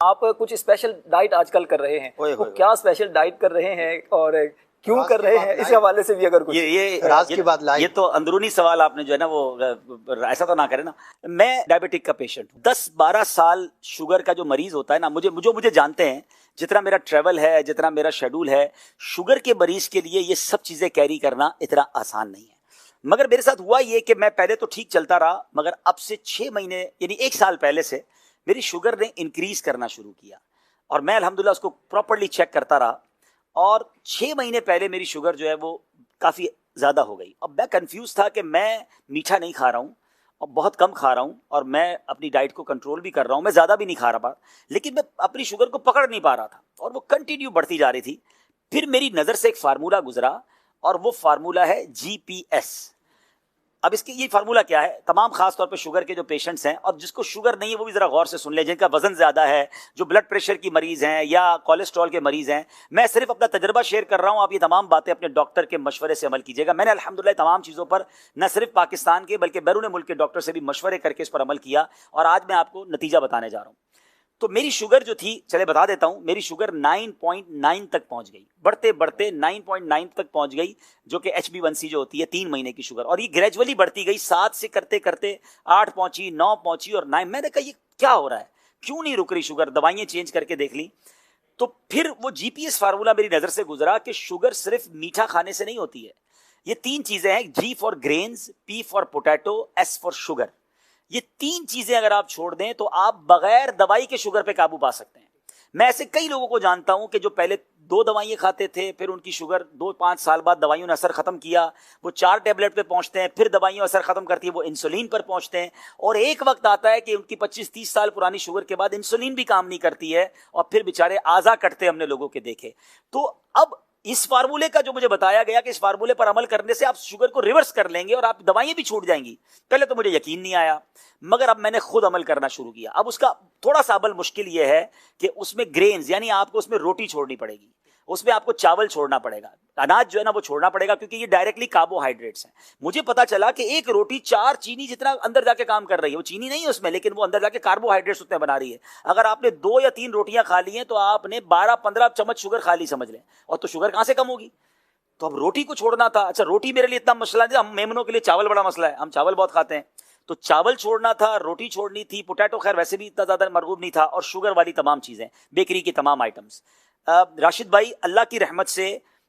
आप कुछ special diet आजकल कर रहे हैं, वो क्या स्पेशल डाइट कर रहे हैं और क्यों कर रहे हैं, इस हवाले से भी अगर कुछ ये राज की बात लाइए। ये तो अंदरूनी सवाल आपने जो है ना वो ऐसा तो ना करे ना। मैं डायबिटिक का पेशेंट हूँ, 10-12 साल शुगर का जो मरीज होता है ना, मुझे जानते हैं, जितना मेरा ट्रेवल है, जितना मेरा शेड्यूल है, शुगर के मरीज के लिए ये सब चीजें कैरी करना इतना आसान नहीं है। मगर मेरे साथ हुआ ये कि मैं पहले तो ठीक चलता रहा, मगर अब से 6 महीने यानी 1 साल पहले से मेरी शुगर ने इंक्रीज करना शुरू किया और मैं अल्हम्दुलिल्लाह उसको प्रॉपर्ली चेक करता रहा और 6 महीने पहले मेरी शुगर जो है वो काफ़ी ज़्यादा हो गई। अब मैं कंफ्यूज था कि मैं मीठा नहीं खा रहा हूँ और बहुत कम खा रहा हूँ और मैं अपनी डाइट को कंट्रोल भी कर रहा हूँ, मैं ज़्यादा भी नहीं खा रहा, लेकिन मैं अपनी शुगर को पकड़ नहीं पा रहा था और वो कंटिन्यू बढ़ती जा रही थी। फिर मेरी नज़र से एक फार्मूला गुजरा और वो फार्मूला है GPS। अब इसके ये फार्मूला क्या है, तमाम खास तौर पे शुगर के जो पेशेंट्स हैं और जिसको शुगर नहीं है वो भी जरा गौर से सुन ले, जिनका वजन ज्यादा है, जो ब्लड प्रेशर की मरीज हैं या कोलेस्ट्रॉल के मरीज हैं। मैं सिर्फ अपना तजर्बा शेयर कर रहा हूं, आप ये तमाम बातें अपने डॉक्टर के मशवरे से अमल कीजिएगा। मैंने अल्हम्दुलिल्लाह तमाम चीजों पर न सिर्फ पाकिस्तान के बल्कि बैरून मुल्क के डॉक्टर से भी मशवरे करके इस पर अमल किया और आज मैं आपको नतीजा बताने जा रहा हूँ। तो मेरी शुगर जो थी, चले बता देता हूं, मेरी शुगर 9.9 तक पहुंच गई, बढ़ते बढ़ते 9.9 तक पहुंच गई, जो कि HB1C जो होती है 3 महीने की शुगर, और ये ग्रेजुअली बढ़ती गई, 7 से करते करते 8 पहुंची, 9 पहुंची और 9। मैंने कहा ये क्या हो रहा है, क्यों नहीं रुक रही शुगर, दवाइयां चेंज करके देख ली। तो फिर वो GPS फार्मूला मेरी नजर से गुजरा कि शुगर सिर्फ मीठा खाने से नहीं होती है, ये 3 चीजें हैं, G for grains, P for potato, S for sugar. ये 3 चीजें अगर आप छोड़ दें तो आप बगैर दवाई के शुगर पे काबू पा सकते हैं। मैं ऐसे कई लोगों को जानता हूं कि जो पहले 2 दवाइयां खाते थे, फिर उनकी शुगर 2-5 साल बाद दवाइयों ने असर खत्म किया, वो 4 टैबलेट पे पहुंचते हैं, फिर दवाइयां असर खत्म करती है, वो इंसुलिन पर पहुंचते हैं और एक वक्त आता है कि उनकी 25-30 साल पुरानी शुगर के बाद इंसुलिन भी काम नहीं करती है और फिर बेचारे आजा कटते हमने लोगों के देखे। तो अब इस फार्मूले का जो मुझे बताया गया कि इस फार्मूले पर अमल करने से आप शुगर को रिवर्स कर लेंगे और आप दवाइयां भी छूट जाएंगी, पहले तो मुझे यकीन नहीं आया, मगर अब मैंने खुद अमल करना शुरू किया। अब उसका थोड़ा सा अमल मुश्किल यह है कि उसमें ग्रेन्स यानी आपको उसमें रोटी छोड़नी पड़ेगी, उसमें आपको चावल छोड़ना पड़ेगा, अनाज जो है ना वो छोड़ना पड़ेगा, क्योंकि ये डायरेक्टली कार्बोहाइड्रेट्स हैं। मुझे पता चला कि एक रोटी 4 चीनी जितना अंदर जाके काम कर रही है, वो चीनी नहीं है उसमें, लेकिन वो अंदर जाके कार्बोहाइड्रेट्स उतने बना रही है। अगर आपने 2 या 3 रोटियां खा ली हैं तो आपने 12-15 चम्मच शुगर खा ली समझ लें, और तो शुगर कहां से कम होगी। तो अब रोटी को छोड़ना था। अच्छा, रोटी मेरे लिए इतना मसला नहीं, हम मेमनों के लिए चावल बड़ा मसला है, हम चावल बहुत खाते हैं, तो चावल छोड़ना था, रोटी छोड़नी थी, पोटैटो खैर वैसे भी इतना ज्यादा मरगूब नहीं था, और शुगर वाली तमाम चीजें, बेकरी की तमाम आइटम्स। राशिद भाई, अल्लाह की रहमत से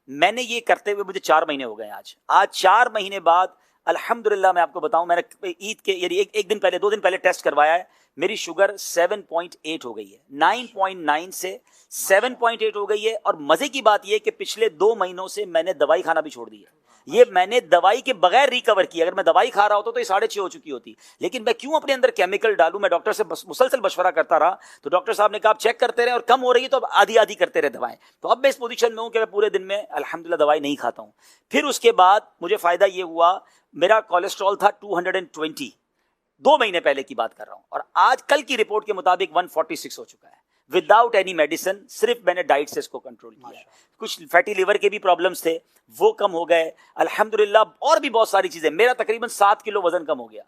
मैंने ये करते हुए मुझे 4 महीने हो गए। आज 4 महीने बाद अल्हम्दुलिल्लाह मैं आपको बताऊं, मैंने ईद के यानी एक दिन पहले 2 दिन पहले टेस्ट करवाया है, मेरी शुगर 7.8 हो गई है, 9.9 से 7.8 हो गई है। और मजे की बात यह कि पिछले 2 महीनों से मैंने दवाई खाना भी छोड़ दी है। ये मैंने दवाई के बगैर रिकवर किया, अगर मैं दवाई खा रहा होता तो ये 6.5 हो चुकी होती, लेकिन मैं क्यों अपने अंदर केमिकल डालूं। मैं डॉक्टर से मुसलसल मशवरा करता रहा, तो डॉक्टर साहब ने कहा आप चेक करते रहे और कम हो रही है तो अब आधी आधी करते रहे दवाएं। तो अब मैं इस पोजीशन में हूं कि मैं पूरे दिन में अल्हम्दुलिल्लाह दवाई नहीं खाता हूं। फिर उसके बाद मुझे फायदा ये हुआ, मेरा कोलेस्ट्रॉल था 220, 2 महीने पहले की बात कर रहा हूं, और आज कल की रिपोर्ट के मुताबिक 146 हो चुका है, विदाउट एनी मेडिसिन, सिर्फ मैंने डाइट से इसको कंट्रोल किया। कुछ फैटी लिवर के भी प्रॉब्लम्स थे, वो कम हो गए अल्हम्दुलिल्लाह, और भी बहुत सारी चीजें। मेरा तकरीबन 7 किलो वजन कम हो गया।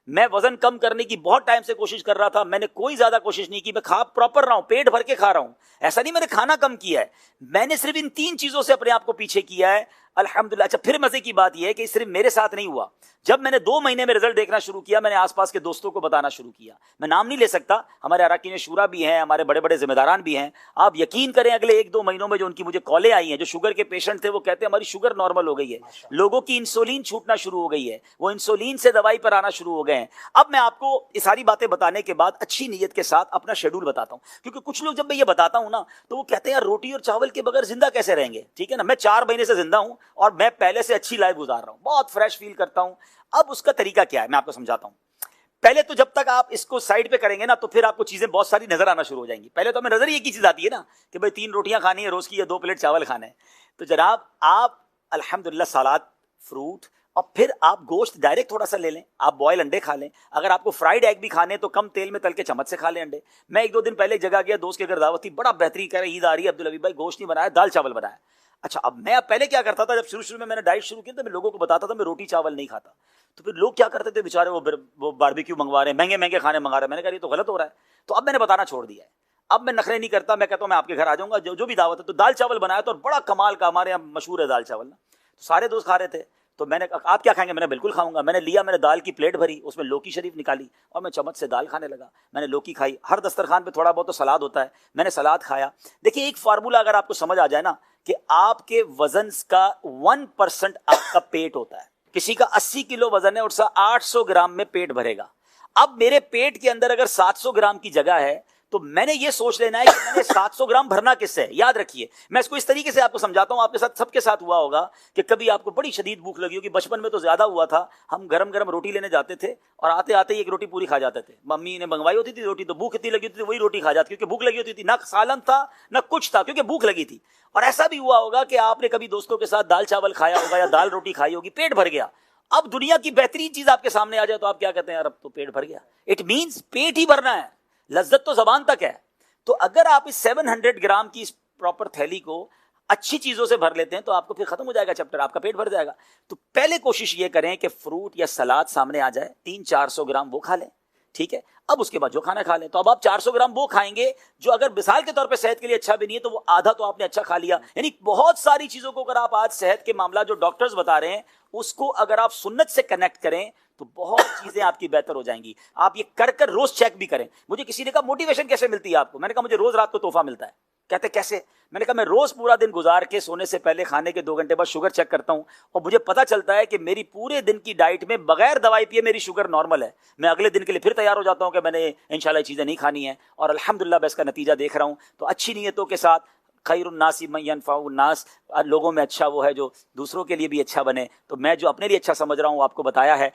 मैं वजन कम करने की बहुत टाइम से कोशिश कर रहा था, मैंने कोई ज्यादा कोशिश नहीं की, मैं खा प्रॉपर रहा हूं, पेट भर के खा रहा हूं, ऐसा नहीं मैंने खाना कम किया है, मैंने सिर्फ इन 3 चीजों से अपने आप को पीछे किया है अल्हम्दुलिल्लाह। अच्छा, फिर मजे की बात यह है कि सिर्फ मेरे साथ नहीं हुआ, जब मैंने 2 महीने में रिजल्ट देखना शुरू किया, मैंने आसपास के दोस्तों को बताना शुरू किया। मैं नाम नहीं ले सकता, हमारे अरकान शूरा भी हैं, हमारे बड़े बड़े जिम्मेदारान भी हैं। आप यकीन करें, अगले 1-2 महीनों में जो उनकी मुझे कॉलें आई हैं, जो शुगर के पेशेंट थे, वो कहते हैं हमारी शुगर नॉर्मल हो गई है, लोगों की इंसुलिन छूटना शुरू हो गई है, वो इंसुलिन से दवाई पर आना शुरू हो गए हैं। अब मैं आपको ये सारी बातें बताने के बाद अच्छी नीयत के साथ अपना शेड्यूल बताता हूं, क्योंकि कुछ लोग जब मैं ये बताता हूं ना तो वो कहते हैं यार रोटी और चावल के बगैर जिंदा कैसे रहेंगे। ठीक है ना, मैं 4 महीने से जिंदा हूं और मैं पहले से अच्छी लाइफ गुजार रहा हूं, बहुत फ्रेश फील करता हूं। अब उसका तरीका क्या है मैं आपको समझाता हूं। पहले तो जब तक आप इसको साइड पे करेंगे ना तो फिर आपको चीजें बहुत सारी नजर आना शुरू हो जाएंगी। पहले तो हमें नजर एक ही चीज आती है ना कि भाई 3 रोटियां खानी है रोज की या 2 प्लेट चावल खाने हैं। तो जनाब आप अल्हम्दुलिल्लाह सलाद, फ्रूट, और फिर आप गोश्त डायरेक्ट थोड़ा सा ले लें, आप बॉयल अंडे खा लें, अगर आपको फ्राइड एग भी खाने तो कम तेल में तल के चम्मच से खा लें अंडे। मैं 1-2 दिन पहले एक जगह गया, दोस्त के घर दावत थी, बड़ा बेहतरीन कह रहे ईद आ रही है अब्दुल हबीब भाई, गोश्त नहीं बनाया, दाल चावल बनाया। अच्छा, अब मैं पहले क्या करता था, जब शुरू में मैंने डाइट शुरू की तो मैं लोगों को बताता था मैं रोटी चावल नहीं खाता, तो फिर लोग क्या करते थे बेचारे, वो बारबेक्यू मंगवा रहे हैं, महंगे महंगे खाने मंगा रहे हैं। मैंने कहा ये तो गलत हो रहा है, तो अब मैंने बताना छोड़ दिया है। अब मैं नखरे नहीं करता, मैं कहता हूँ मैं आपके घर आ जाऊंगा, जो भी दावत है। तो दाल चावल बनाया तो, और बड़ा कमाल का, हमारे यहाँ मशहूर है दाल चावल ना। तो सारे दोस्त खा रहे थे, तो मैंने कहा आप क्या खाएंगे? मैंने बिल्कुल खाऊंगा। मैंने लिया, मैंने दाल की प्लेट भरी, उसमें लौकी शरीफ निकाली और मैं चम्मच से दाल खाने लगा। मैंने लौकी खाई। हर दस्तरखान पे थोड़ा बहुत तो सलाद होता है, मैंने सलाद खाया। देखिए एक फार्मूला अगर आपको समझ आ जाए ना, कि आपके वजन का 1% आपका पेट होता है। किसी का 80 किलो वजन है और 800 ग्राम में पेट भरेगा। अब मेरे पेट के अंदर अगर 700 ग्राम की जगह है, तो मैंने ये सोच लेना है कि मैंने 700 ग्राम भरना किससे है। याद रखिए, मैं इसको इस तरीके से आपको समझाता हूं, आपके साथ सबके साथ हुआ होगा कि कभी आपको बड़ी शदीद भूख लगी होगी। बचपन में तो ज्यादा हुआ था, हम गरम गरम रोटी लेने जाते थे और आते आते ही एक रोटी पूरी खा जाते थे। मम्मी ने मंगवाई होती थी रोटी, तो भूख इतनी लगी होती थी, वही रोटी खा जाती, क्योंकि भूख लगी होती थी। ना सालन था ना कुछ था, क्योंकि भूख लगी थी। और ऐसा भी हुआ होगा कि आपने कभी दोस्तों के साथ दाल चावल खाया होगा या दाल रोटी खाई होगी, पेट भर गया। अब दुनिया की बेहतरीन चीज आपके सामने आ जाए तो आप क्या कहते हैं? यार अब तो पेट भर गया। इट मींस पेट ही भरना है, लज्जत तो जबान तक है। तो अगर आप इस 700 ग्राम की इस प्रॉपर थैली को अच्छी चीजों से भर लेते हैं, तो आपको फिर खत्म हो जाएगा चैप्टर, आपका पेट भर जाएगा। तो पहले कोशिश ये करें कि फ्रूट या सलाद सामने आ जाए, 300-400 ग्राम वो खा लें, ठीक है। अब उसके बाद जो खाना खा लें। तो अब आप 400 ग्राम वो खाएंगे जो अगर मिसाल के तौर पे सेहत के लिए अच्छा भी नहीं है, तो वो आधा तो आपने अच्छा खा लिया। यानी बहुत सारी चीजों को अगर आप आज सेहत के मामला जो डॉक्टर्स बता रहे हैं, उसको अगर आप सुन्नत से कनेक्ट करें, तो बहुत चीजें आपकी बेहतर हो जाएंगी। आप ये कर कर रोज चेक भी करें। मुझे किसी ने कहा मोटिवेशन कैसे मिलती है आपको? मैंने कहा मुझे रोज रात को तोहफा मिलता है। कहते कैसे? मैंने कहा मैं रोज पूरा दिन गुजार के सोने से पहले खाने के 2 घंटे बाद शुगर चेक करता हूं, और मुझे पता चलता है कि मेरी पूरे दिन की डाइट में बगैर दवाई पिए मेरी शुगर नॉर्मल है। मैं अगले दिन के लिए फिर तैयार हो जाता हूं कि मैंने इंशाल्लाह चीजें नहीं खानी है, और अल्हम्दुलिल्लाह मैं इसका नतीजा देख रहा हूं। तो अच्छी नीयतों के साथ खैरुन्नासी मन यनफउन्नास, लोगों में अच्छा वो है जो दूसरों के लिए भी अच्छा बने। तो मैं जो अपने लिए अच्छा समझ रहा हूं आपको बताया है।